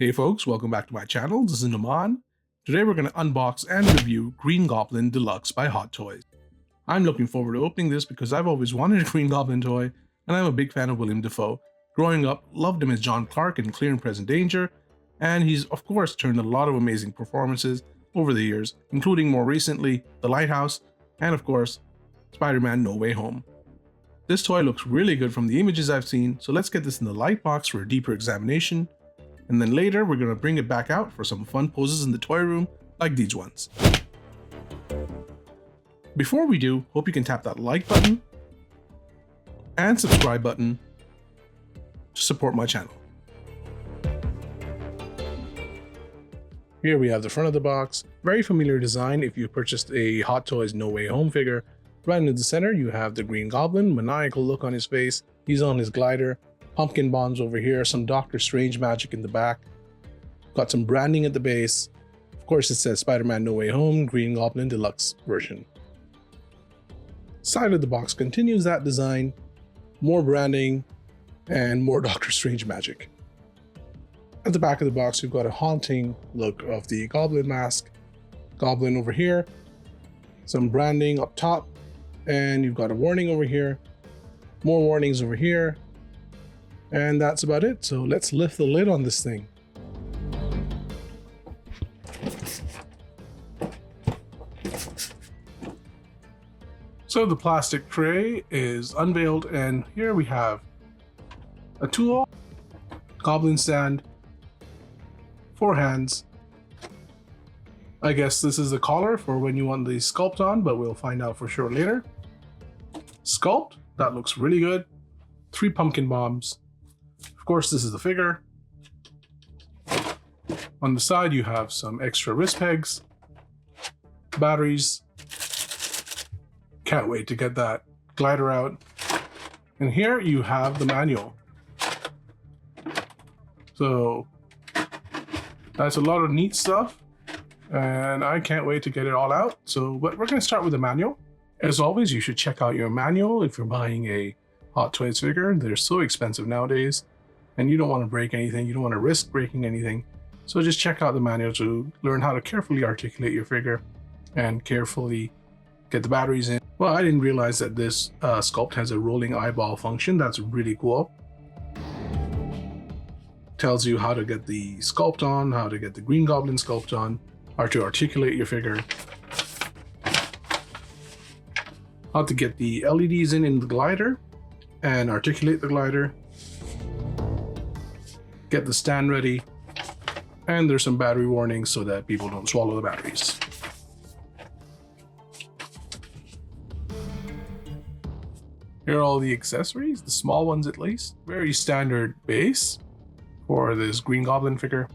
Hey folks, welcome back to my channel. This is Naman. Today we're going to unbox and review Green Goblin Deluxe by Hot Toys. I'm looking forward to opening this because I've always wanted a Green Goblin toy, and I'm a big fan of William Dafoe. Growing up, loved him as John Clark in Clear and Present Danger, and he's of course turned a lot of amazing performances over the years, including more recently The Lighthouse, and of course, Spider-Man No Way Home. This toy looks really good from the images I've seen, so let's get this in the light box for a deeper examination. And then later, we're going to bring it back out for some fun poses in the toy room, like these ones. Before we do, hope you can tap that like button and subscribe button to support my channel. Here we have the front of the box. Very familiar design if you purchased a Hot Toys No Way Home figure. Right in the center, you have the Green Goblin, maniacal look on his face. He's on his glider. Pumpkin bombs over here, some Doctor Strange magic in the back. Got some branding at the base. Of course, it says Spider-Man No Way Home, Green Goblin Deluxe version. Side of the box continues that design, more branding, and more Doctor Strange magic. At the back of the box, you've got a haunting look of the Goblin mask. Goblin over here, some branding up top, and you've got a warning over here, more warnings over here. And that's about it. So let's lift the lid on this thing. So the plastic tray is unveiled, and here we have a tool, Goblin stand, 4 hands. I guess this is the collar for when you want the sculpt on, but we'll find out for sure later. Sculpt, that looks really good. 3 pumpkin bombs. Of course, this is the figure. On the side, you have some extra wrist pegs, batteries. Can't wait to get that glider out. And here you have the manual. So that's a lot of neat stuff, and I can't wait to get it all out. But we're going to start with the manual. As always, you should check out your manual if you're buying a Hot Toys figure. They're so expensive nowadays. And you don't want to break anything, you don't want to risk breaking anything. So just check out the manual to learn how to carefully articulate your figure and carefully get the batteries in. Well, I didn't realize that this sculpt has a rolling eyeball function. That's really cool. Tells you how to get the sculpt on, how to get the Green Goblin sculpt on, how to articulate your figure, how to get the LEDs in the glider and articulate the glider, get the stand ready, and there's some battery warnings so that people don't swallow the batteries. Here are all the accessories, the small ones at least. Very standard base for this Green Goblin figure.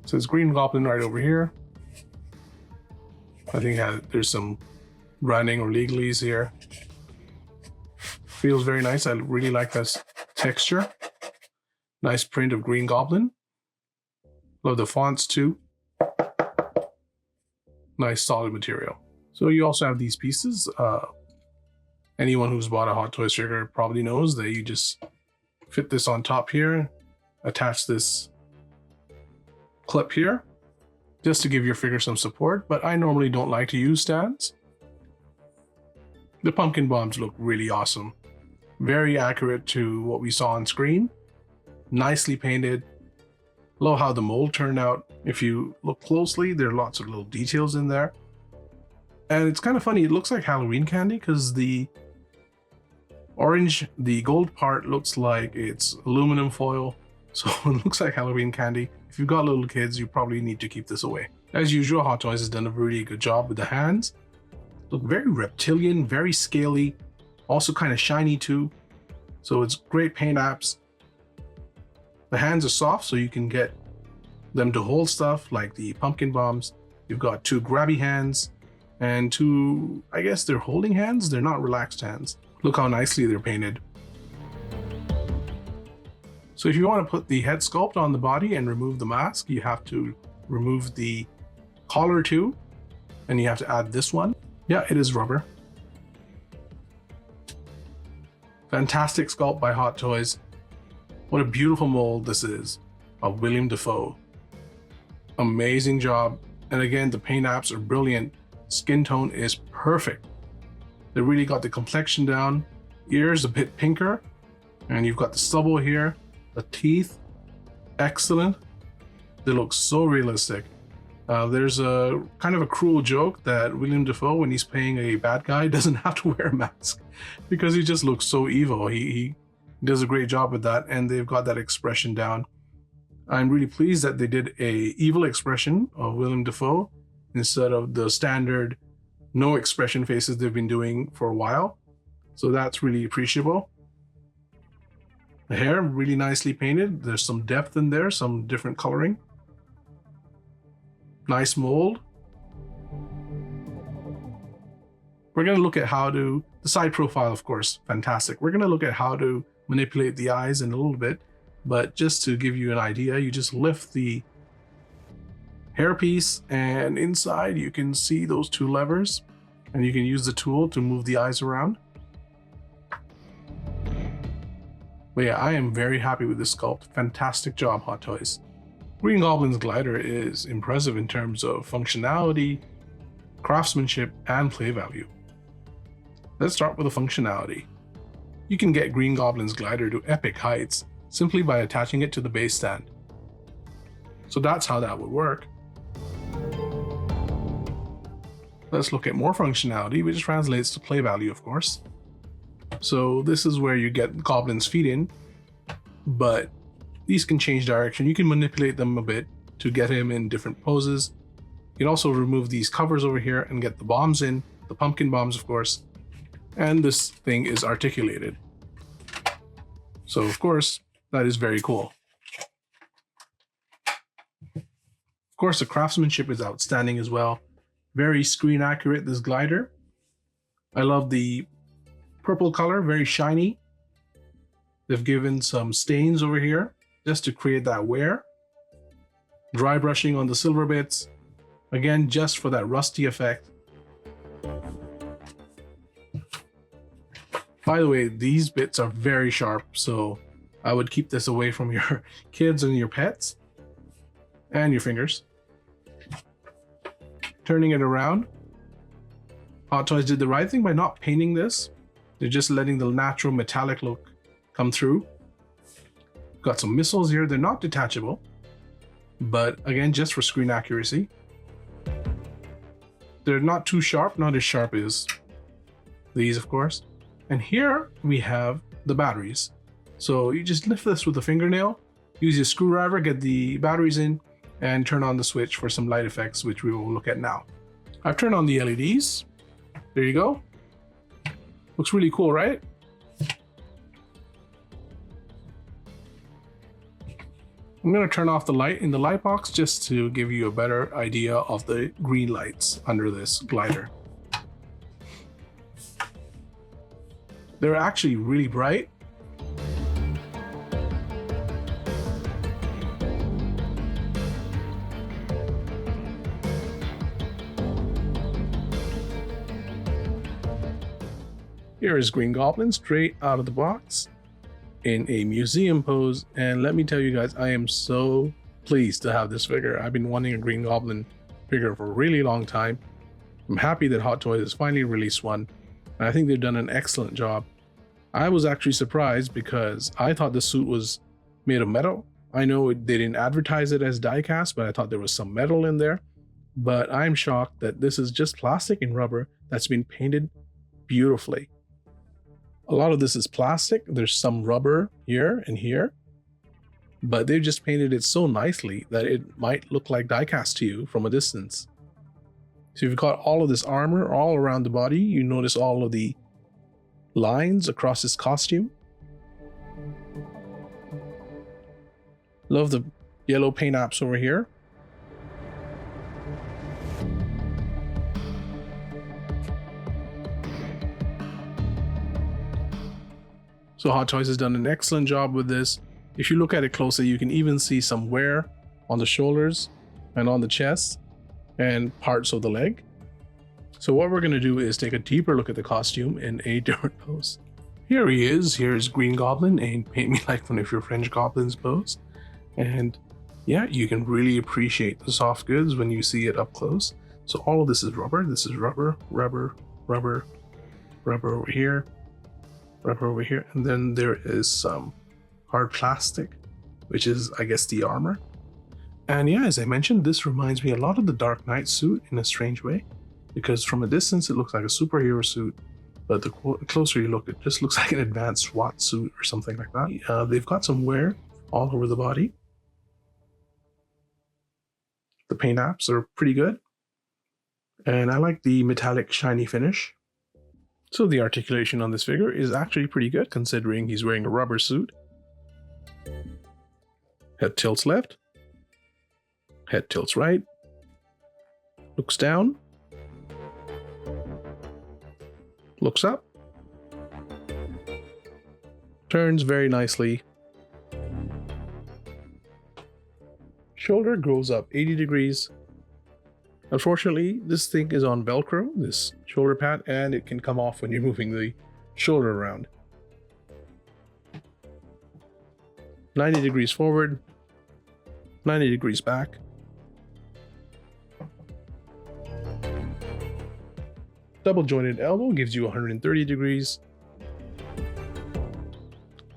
It says Green Goblin right over here. I think there's some branding or legalese here. Feels very nice. I really like this texture. Nice print of Green Goblin. Love the fonts too. Nice solid material. So you also have these pieces. Anyone who's bought a Hot Toys figure probably knows that you just fit this on top here, attach this clip here, just to give your figure some support, but I normally don't like to use stands. The pumpkin bombs look really awesome. Very accurate to what we saw on screen. Nicely painted. Love how the mold turned out. If you look closely, there are lots of little details in there. And it's kind of funny, it looks like Halloween candy because the orange, the gold part looks like it's aluminum foil. So it looks like Halloween candy. If you've got little kids, you probably need to keep this away. As usual, Hot Toys has done a really good job with the hands. Look very reptilian, very scaly, also kind of shiny too. So it's great paint apps. The hands are soft, so you can get them to hold stuff like the pumpkin bombs. You've got 2 grabby hands and 2, I guess they're holding hands. They're not relaxed hands. Look how nicely they're painted. So if you want to put the head sculpt on the body and remove the mask, you have to remove the collar too. And you have to add this one. Yeah, it is rubber. Fantastic sculpt by Hot Toys. What a beautiful mold this is. of William Dafoe. Amazing job. And again, the paint apps are brilliant. Skin tone is perfect. They really got the complexion down. Ears a bit pinker. And you've got the stubble here. The teeth, excellent. They look so realistic. There's a kind of a cruel joke that William Dafoe, when he's playing a bad guy, doesn't have to wear a mask because he just looks so evil. He does a great job with that, and they've got that expression down. I'm really pleased that they did a evil expression of William Dafoe instead of the standard no expression faces they've been doing for a while. So that's really appreciable. The hair really nicely painted. There's some depth in there, some different coloring. Nice mold. We're going to look at how to, the side profile, of course, fantastic. We're going to look at how to manipulate the eyes in a little bit, but just to give you an idea, you just lift the hairpiece and inside you can see those two levers and you can use the tool to move the eyes around. But yeah, I am very happy with this sculpt. Fantastic job, Hot Toys. Green Goblin's glider is impressive in terms of functionality, craftsmanship, and play value. Let's start with the functionality. You can get Green Goblin's glider to epic heights simply by attaching it to the base stand. So that's how that would work. Let's look at more functionality, which translates to play value, of course. So this is where you get Goblin's feet in, but these can change direction. You can manipulate them a bit to get him in different poses. You can also remove these covers over here and get the bombs in, the pumpkin bombs, of course. And this thing is articulated. So of course, that is very cool. Of course, the craftsmanship is outstanding as well. Very screen accurate, this glider. I love the purple color, very shiny. They've given some stains over here just to create that wear. Dry brushing on the silver bits. Again, just for that rusty effect. By the way, these bits are very sharp, so I would keep this away from your kids and your pets and your fingers. Turning it around. Hot Toys did the right thing by not painting this. They're just letting the natural metallic look come through. Got some missiles here. They're not detachable, but again, just for screen accuracy. They're not too sharp, not as sharp as these, of course. And here we have the batteries. So you just lift this with a fingernail, use your screwdriver, get the batteries in, and turn on the switch for some light effects, which we will look at now. I've turned on the LEDs. There you go. Looks really cool, right? I'm going to turn off the light in the light box just to give you a better idea of the green lights under this glider. They're actually really bright. Here is Green Goblin straight out of the box in a museum pose, and let me tell you guys, I am so pleased to have this figure. I've been wanting a Green Goblin figure for a really long time. I'm happy that Hot Toys has finally released one, and I think they've done an excellent job. I was actually surprised because I thought the suit was made of metal. I know they didn't advertise it as die-cast, but I thought there was some metal in there. But I'm shocked that this is just plastic and rubber that's been painted beautifully. A lot of this is plastic. There's some rubber here and here, but they've just painted it so nicely that it might look like die-cast to you from a distance. So you've got all of this armor all around the body. You notice all of the lines across his costume. Love the yellow paint apps over here. So Hot Toys has done an excellent job with this. If you look at it closer, you can even see some wear on the shoulders and on the chest and parts of the leg. So what we're going to do is take a deeper look at the costume in a different pose. Here he is. Here's Green Goblin in Paint Me Like One of Your French Goblins pose. And yeah, you can really appreciate the soft goods when you see it up close. So all of this is rubber. This is rubber, rubber, rubber, rubber over here, rubber over here, and then there is some hard plastic, which is, I guess, the armor. And yeah, as I mentioned, this reminds me a lot of the Dark Knight suit in a strange way, because from a distance it looks like a superhero suit, but the closer you look, it just looks like an advanced SWAT suit or something like that. They've got some wear all over the body. The paint apps are pretty good, and I like the metallic shiny finish. So the articulation on this figure is actually pretty good considering he's wearing a rubber suit. Head tilts left, head tilts right, looks down, looks up, turns very nicely. Shoulder goes up 80 degrees. Unfortunately, this thing is on Velcro, this shoulder pad, and it can come off when you're moving the shoulder around. 90 degrees forward, 90 degrees back. Double jointed elbow gives you 130 degrees.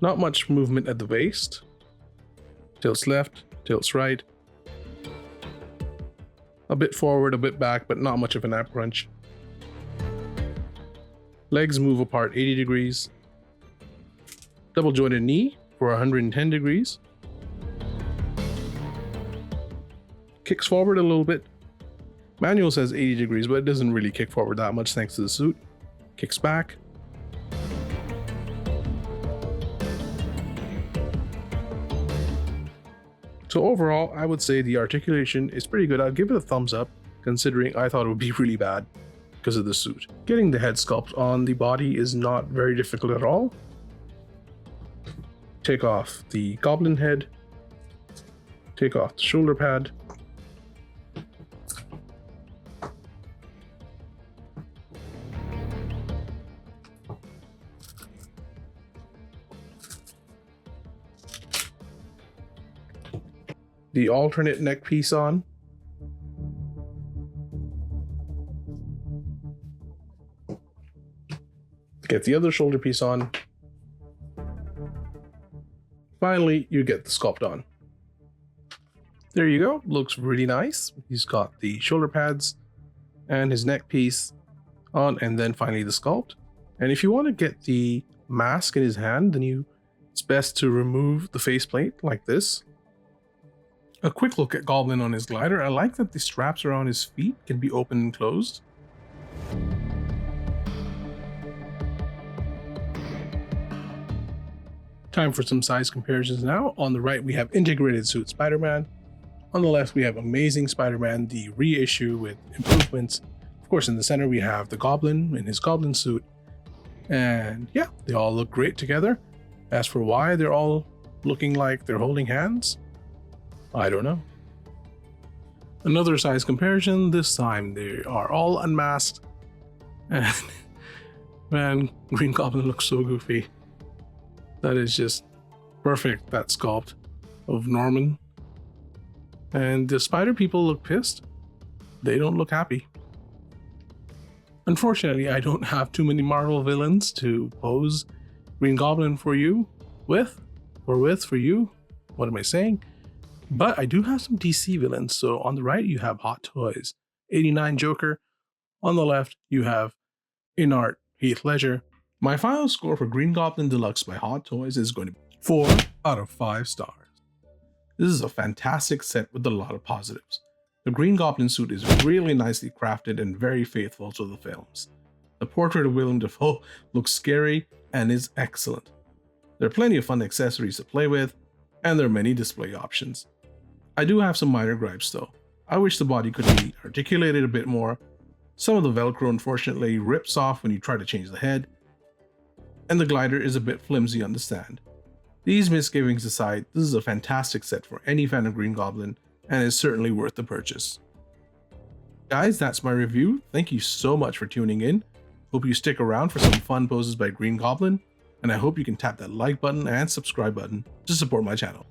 Not much movement at the waist. Tilts left, tilts right. A bit forward, a bit back, but not much of an ab crunch. Legs move apart 80 degrees. Double jointed knee for 110 degrees. Kicks forward a little bit. Manual says 80 degrees, but it doesn't really kick forward that much thanks to the suit. Kicks back. So overall, I would say the articulation is pretty good. I'd give it a thumbs up, considering I thought it would be really bad because of the suit. Getting the head sculpt on the body is not very difficult at all. Take off the Goblin head. Take off the shoulder pad. The alternate neck piece on. Get the other shoulder piece on. Finally, you get the sculpt on. There you go. Looks really nice. He's got the shoulder pads and his neck piece on, and then finally the sculpt. And if you want to get the mask in his hand, then it's best to remove the faceplate like this. A quick look at Goblin on his glider. I like that the straps around his feet can be opened and closed. Time for some size comparisons now. On the right, we have integrated suit Spider-Man. On the left, we have Amazing Spider-Man, the reissue with improvements. Of course, in the center, we have the Goblin in his Goblin suit. And yeah, they all look great together. As for why they're all looking like they're holding hands, I don't know. Another size comparison. This time they are all unmasked. And man, Green Goblin looks so goofy. That is just perfect, that sculpt of Norman. And the spider people look pissed. They don't look happy. Unfortunately, I don't have too many Marvel villains to pose Green Goblin for you with, for you. What am I saying? But I do have some DC villains. So on the right, you have Hot Toys, 89 Joker. On the left, you have In Art, Heath Ledger. My final score for Green Goblin Deluxe by Hot Toys is going to be 4 out of 5 stars. This is a fantastic set with a lot of positives. The Green Goblin suit is really nicely crafted and very faithful to the films. The portrait of Willem Dafoe looks scary and is excellent. There are plenty of fun accessories to play with, and there are many display options. I do have some minor gripes though. I wish the body could be articulated a bit more. Some of the Velcro unfortunately rips off when you try to change the head, and the glider is a bit flimsy on the stand. These misgivings aside, this is a fantastic set for any fan of Green Goblin, and is certainly worth the purchase. Guys, that's my review. Thank you so much for tuning in. Hope you stick around for some fun poses by Green Goblin, and I hope you can tap that like button and subscribe button to support my channel.